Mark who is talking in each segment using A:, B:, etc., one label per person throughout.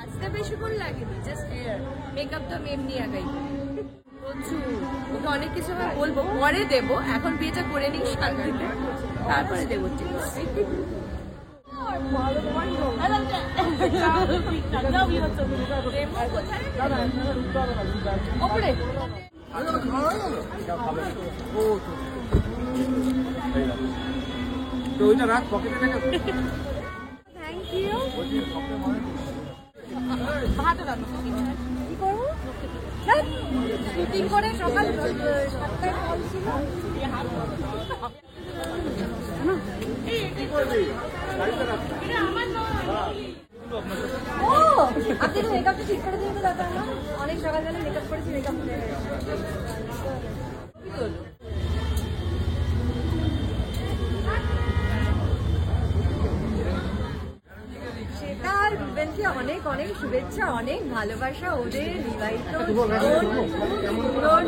A: সাজতে বেশিক্ষণ লাগেনি, জাস্ট হেয়ার মেকআপ তো আমি এমনি আগাই প্রচুর। ওকে অনেক কিছু আমি বলবো, পরে দেবো, এখন বিয়েটা করে নিই শান্তিতে, তারপরে দেবো। ঠিক আছে? ওপরে
B: ওইটা রাখ পকেটে রেখে।
A: Thank you. ভাত রাখো, কি করবো? শুটিং করে সকাল 7টায় কল ছিল। ও আপনি তো মেকআপটা ঠিক করে দিতে দরকার না? অনেক সকালবেলা মেকআপ করেছি, মেকআপ করে সেটা আর রুবেনকে অনেক অনেক শুভেচ্ছা, অনেক ভালোবাসা ওদের বিবাহিত সুন্দর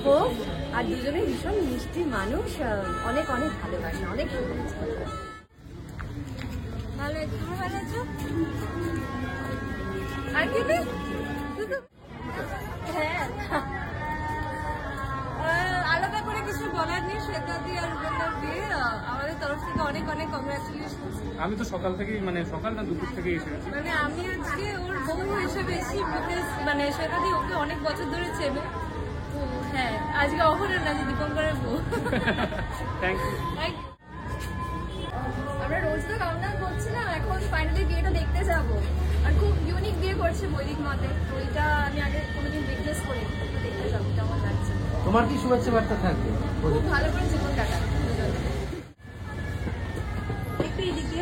A: হোক। আর দুজনে ভীষণ মিষ্টি মানুষ, অনেক অনেক ভালোবাসা, অনেক শুভেচ্ছা। ভালো আছো? তুমি ভালো আছো? আর কি? হ্যাঁ, আলাদা করে কিছু বলার নেই। শ্বেতা দি আর রুবেনদার বিয়ে আমাদের তরফ থেকে অনেক অনেক কংগ্রাচুলেশন।
B: আমি তো সকাল থেকেই, মানে সকাল না দুপুর থেকেই এসেছি।
A: মানে আমি আজকে ওর বউ হিসেবে এসেছি, বিকজ মানে শ্বেতা দি ওকে অনেক বছর ধরে চেনে। তো হ্যাঁ, আজকে অহরের না, দীপঙ্করের বউ।
B: Thank you.
A: আমরা রোজ তো কাউন্টডাউন করছিলাম, এখন ফাইনালি বিয়েটা দেখতে যাব। আর খুব ইউনিক বিয়ে করছে বৈদিক মতে, তো এটা আমি আগে কোনোদিন উইটনেস করিনি, তো দেখতে যাবো কেমন লাগছে।
C: তোমার কি শুভেচ্ছা বার্তা থাকবে?
A: খুব ভালো করে জীবন কাটা। একটু এদিকে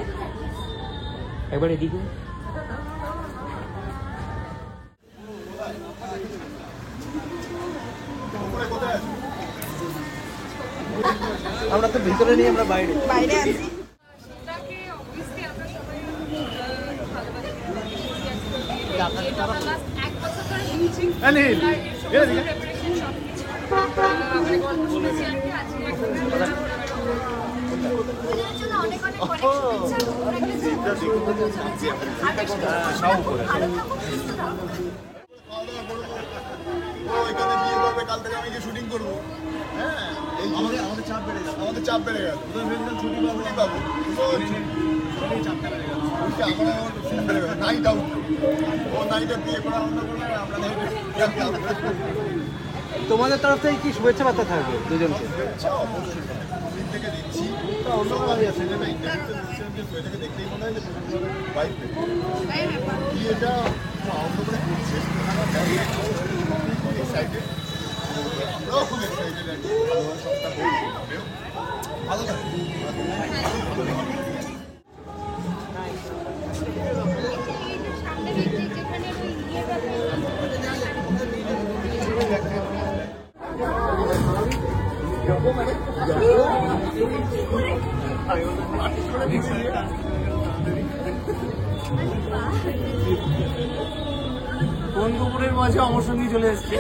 C: একবার এদিকে। আমরা তো ভিতরে নেই, আমরা বাইরে
A: বাইরে আছি।
D: কাল থেকে আমি শুটিং করবো। হ্যাঁ, আমাদের চাপ বেড়ে গেল, আমাদের চাপ বেড়ে গেল। ছুটি পাবো, নাইট আউট। ও নাইটে বিয়ে করা অন্য করে, আমরা
C: তোমাদের তরফ থেকে কি শুভেচ্ছা বার্তা থাকবে দুজনকে?
D: অবশ্যই থেকে দিচ্ছি। দেখতেই মনে হয় যে বিয়েটা অন্য করে করছে, এক্সাইটেড। আমরাও খুব এক্সাইটেড আর কি, ভালো থাকে।
C: কোন কুকুরের মাঝে আমার সঙ্গে চলে এসছে?